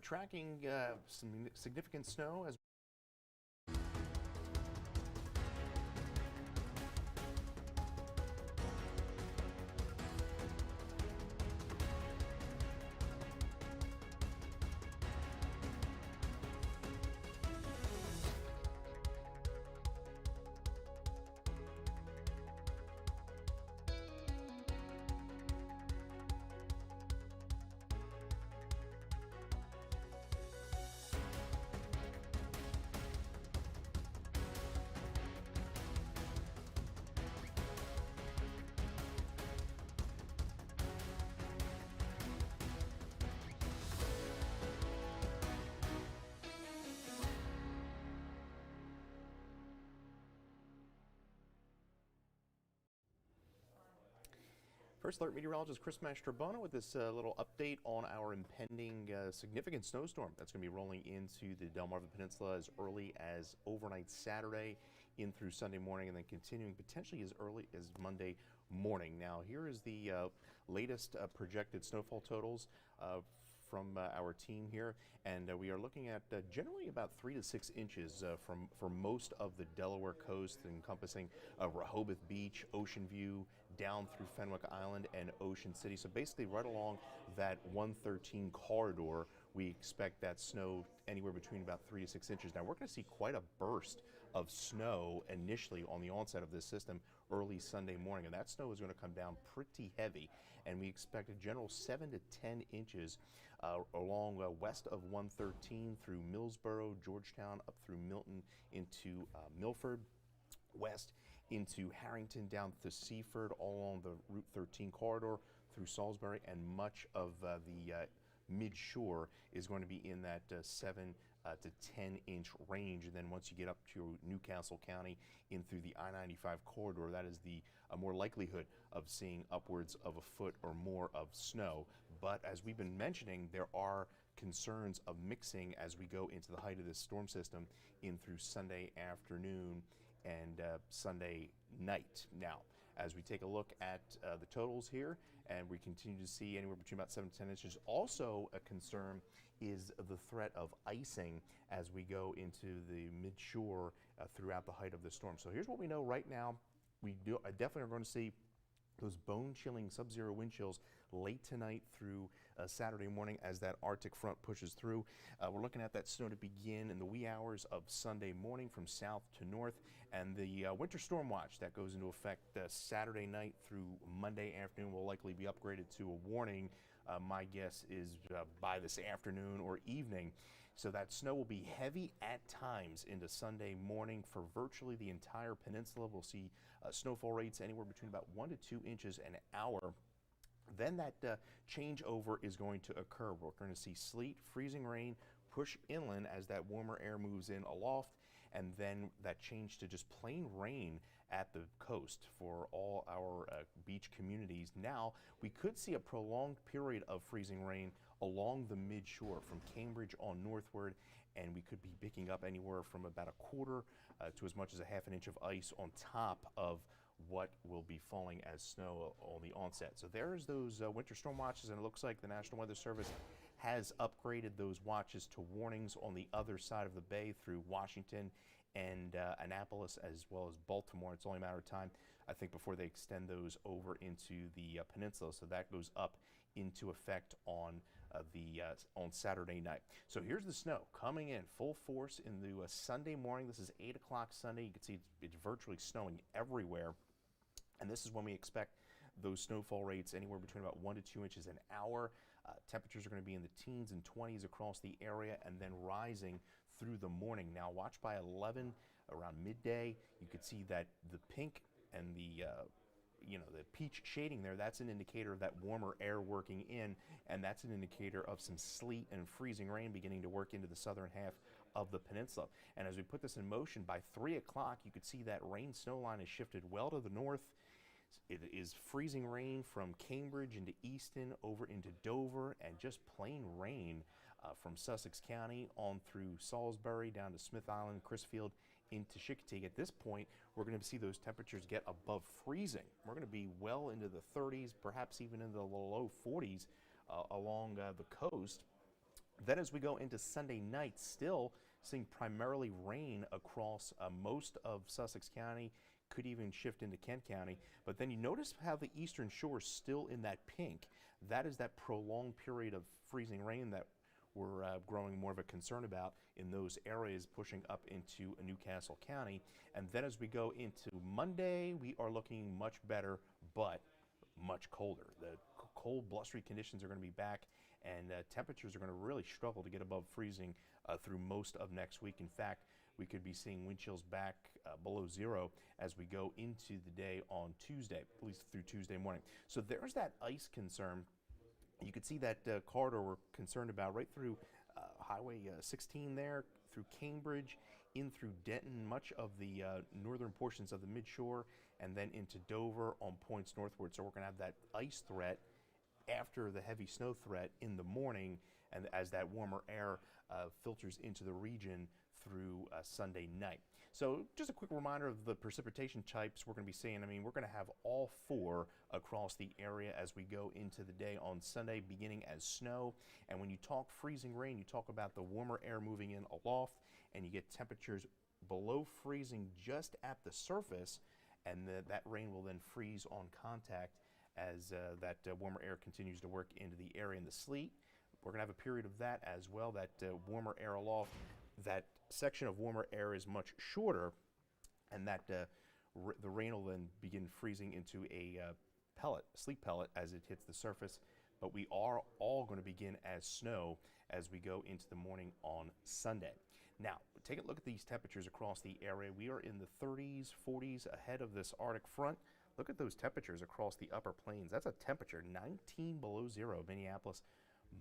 tracking some significant snow as First Alert Meteorologist Chris Mastrobuono with this little update on our impending significant snowstorm that's going to be rolling into the Delmarva Peninsula as early as overnight Saturday in through Sunday morning and then continuing potentially as early as Monday morning. Now here is the latest projected snowfall totals from our team here, and we are looking at generally about 3 to 6 inches for most of the Delaware coast, encompassing Rehoboth Beach, Ocean View, down through Fenwick Island and Ocean City. So basically right along that 113 corridor, we expect that snow anywhere between about 3 to 6 inches. Now we're going to see quite a burst of snow initially on the onset of this system early Sunday morning, and that snow is going to come down pretty heavy, and we expect a general 7 to 10 inches along west of 113 through Millsboro, Georgetown, up through Milton into Milford, west into Harrington, down to Seaford, all along the Route 13 corridor through Salisbury, and much of the mid-shore is going to be in that 7 to 10 inch range. And then once you get up to Newcastle County in through the I-95 corridor, that is the more likelihood of seeing upwards of a foot or more of snow. But as we've been mentioning, there are concerns of mixing as we go into the height of this storm system in through Sunday afternoon and Sunday night. Now, as we take a look at the totals here, and we continue to see anywhere between about 7 to 10 inches, also a concern is the threat of icing as we go into the mid-shore throughout the height of the storm. So here's what we know right now. We definitely are going to see those bone-chilling sub-zero wind chills late tonight through Saturday morning as that Arctic front pushes through. We're looking at that snow to begin in the wee hours of Sunday morning from south to north, and the winter storm watch that goes into effect Saturday night through Monday afternoon will likely be upgraded to a warning. My guess is by this afternoon or evening. So that snow will be heavy at times into Sunday morning for virtually the entire peninsula. We'll see snowfall rates anywhere between about 1 to 2 inches an hour. Then that changeover is going to occur. We're going to see sleet, freezing rain, push inland as that warmer air moves in aloft, and then that change to just plain rain at the coast for all our beach communities. Now, we could see a prolonged period of freezing rain along the mid-shore from Cambridge on northward, and we could be picking up anywhere from about a quarter to as much as a half an inch of ice on top of what will be falling as snow on the onset. So there's those winter storm watches, and it looks like the National Weather Service has upgraded those watches to warnings on the other side of the bay through Washington and Annapolis as well as Baltimore. It's only a matter of time, I think, before they extend those over into the peninsula. So that goes up into effect on on Saturday night. So here's the snow coming in full force in the Sunday morning. This is 8 o'clock Sunday. You can see it's virtually snowing everywhere. And this is when we expect those snowfall rates anywhere between about 1 to 2 inches an hour. Temperatures are going to be in the teens and 20s across the area and then rising through the morning. Now watch by 11 around midday. You could see that the pink and the the peach shading there, that's an indicator of that warmer air working in, and that's an indicator of some sleet and freezing rain beginning to work into the southern half of the peninsula. And as we put this in motion, by 3 o'clock, you could see that rain snow line has shifted well to the north. It is freezing rain from Cambridge into Easton, over into Dover, and just plain rain from Sussex County on through Salisbury, down to Smith Island, Crisfield, into Chincoteague. At this point, we're going to see those temperatures get above freezing. We're going to be well into the 30s, perhaps even into the low 40s along the coast. Then as we go into Sunday night, still seeing primarily rain across most of Sussex County, could even shift into Kent County. But then you notice how the eastern shore is still in that pink. That is that prolonged period of freezing rain that we're growing more of a concern about in those areas pushing up into Newcastle County. And then as we go into Monday, we are looking much better, but much colder. The cold, blustery conditions are going to be back, and temperatures are going to really struggle to get above freezing through most of next week. In fact, we could be seeing wind chills back below zero as we go into the day on Tuesday, at least through Tuesday morning. So there's that ice concern. You can see that corridor we're concerned about right through Highway 16 there, through Cambridge, in through Denton, much of the northern portions of the midshore, and then into Dover on points northward. So we're going to have that ice threat after the heavy snow threat in the morning, and as that warmer air filters into the region through Sunday night. So just a quick reminder of the precipitation types we're going to be seeing. I mean, we're going to have all four across the area as we go into the day on Sunday, beginning as snow. And when you talk freezing rain, you talk about the warmer air moving in aloft, and you get temperatures below freezing just at the surface, and that rain will then freeze on contact as that warmer air continues to work into the area. In the sleet, we're going to have a period of that as well, that warmer air aloft. That section of warmer air is much shorter, and that the rain will then begin freezing into a sleet pellet as it hits the surface. But we are all going to begin as snow as we go into the morning on Sunday. Now, take a look at these temperatures across the area. We are in the 30s, 40s ahead of this Arctic front. Look at those temperatures across the upper plains. That's a temperature 19 below zero, Minneapolis,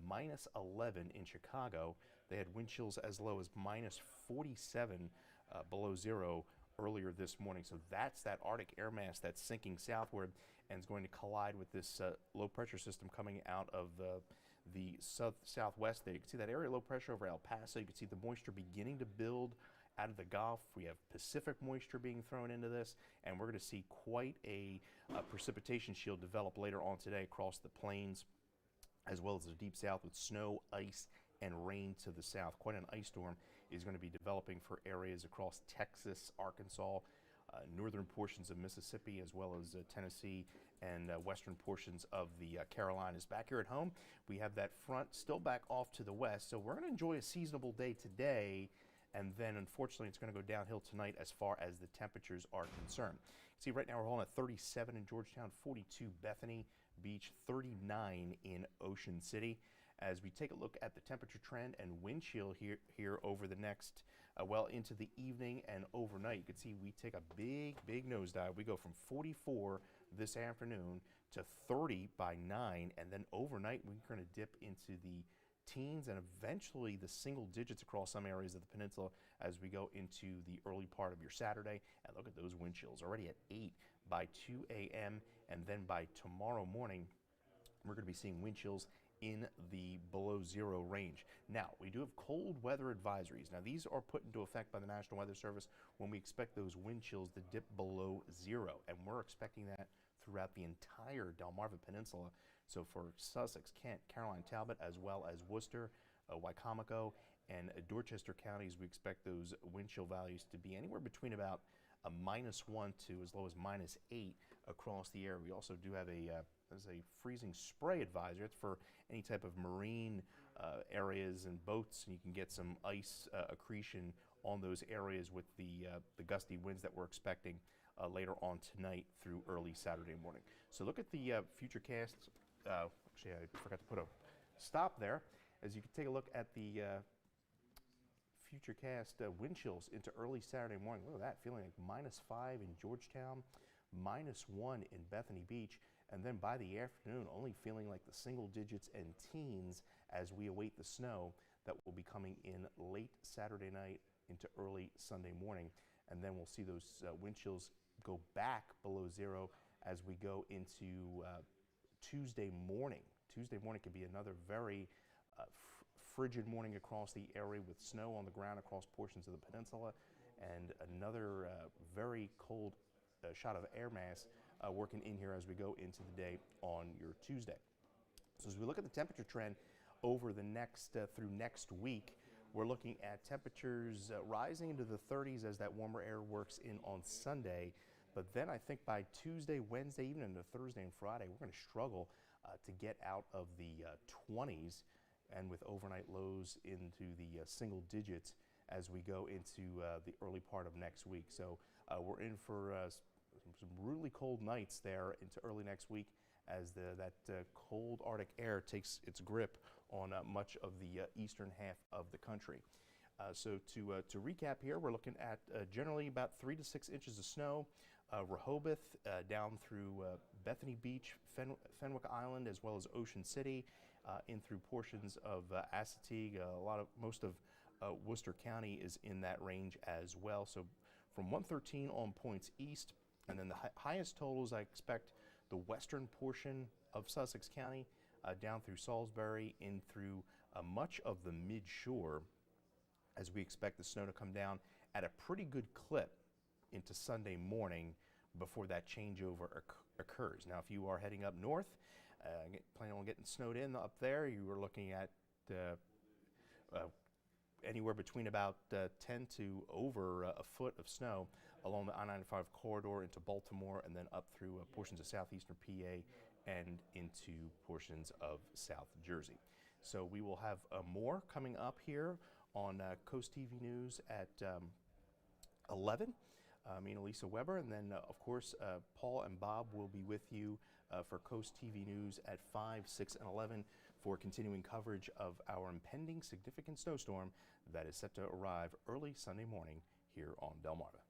minus 11 in Chicago. They had wind chills as low as minus 47 below zero earlier this morning. So that's that Arctic air mass that's sinking southward and is going to collide with this low pressure system coming out of the southwest there. You can see that area low pressure over El Paso. You can see the moisture beginning to build out of the Gulf. We have Pacific moisture being thrown into this, and we're going to see quite a precipitation shield develop later on today across the plains, as well as the deep south, with snow, ice, and rain to the south. Quite an ice storm is going to be developing for areas across Texas, Arkansas, northern portions of Mississippi, as well as Tennessee and western portions of the Carolinas. Back here at home, we have that front still back off to the west, so we're going to enjoy a seasonable day today, and then unfortunately it's going to go downhill tonight as far as the temperatures are concerned. See, right now we're holding at 37 in Georgetown, 42 Bethany Beach, 39 in Ocean City. As we take a look at the temperature trend and wind chill here over the next, well into the evening and overnight, you can see we take a big nosedive. We go from 44 this afternoon to 30 by 9, and then overnight we're going to dip into the teens and eventually the single digits across some areas of the peninsula as we go into the early part of your Saturday. And look at those wind chills already at 8 by 2 a.m. and then by tomorrow morning we're going to be seeing wind chills in the below zero range. Now, we do have cold weather advisories. Now, these are put into effect by the National Weather Service when we expect those wind chills to dip below zero, and we're expecting that throughout the entire Delmarva Peninsula. So for Sussex, Kent, Caroline, Talbot, as well as Worcester, Wycomico, and Dorchester counties, we expect those wind chill values to be anywhere between about a -1 to as low as -8 across the area. We also do have a freezing spray advisory. It's for any type of marine areas and boats, and you can get some ice accretion on those areas with the gusty winds that we're expecting later on tonight through early Saturday morning. So look at the Futurecast. Actually, I forgot to put a stop there. As you can take a look at the Futurecast wind chills into early Saturday morning. Look at that, feeling like -5 in Georgetown, -1 in Bethany Beach, and then by the afternoon only feeling like the single digits and teens as we await the snow that will be coming in late Saturday night into early Sunday morning. And then we'll see those wind chills go back below zero as we go into Tuesday morning. Tuesday morning could be another very frigid morning across the area with snow on the ground across portions of the peninsula, and another very cold shot of air mass working in here as we go into the day on your Tuesday. So as we look at the temperature trend over the next through next week. We're looking at temperatures rising into the 30s as that warmer air works in on Sunday. But then I think by Tuesday, Wednesday, even into Thursday and Friday, we're going to struggle to get out of the 20s, and with overnight lows into the single digits as we go into the early part of next week. So we're in for some really cold nights there into early next week as that cold Arctic air takes its grip on much of the eastern half of the country. So to recap here, we're looking at generally about 3 to 6 inches of snow. Rehoboth down through Bethany Beach, Fenwick Island, as well as Ocean City, in through portions of Assateague. Most of Worcester County is in that range as well. So from 113 on points east, and then the highest totals I expect the western portion of Sussex County, down through Salisbury, in through much of the mid-shore, as we expect the snow to come down at a pretty good clip into Sunday morning before that changeover occurs. Now, if you are heading up north, planning on getting snowed in up there, you are looking at anywhere between about 10 to over a foot of snow along the I-95 corridor into Baltimore, and then up through portions of southeastern PA and into portions of South Jersey. So we will have more coming up here on Coast TV News at 11. Me and Elisa Weber, and then of course Paul and Bob will be with you for Coast TV News at 5, 6, and 11 for continuing coverage of our impending significant snowstorm that is set to arrive early Sunday morning here on Delmarva.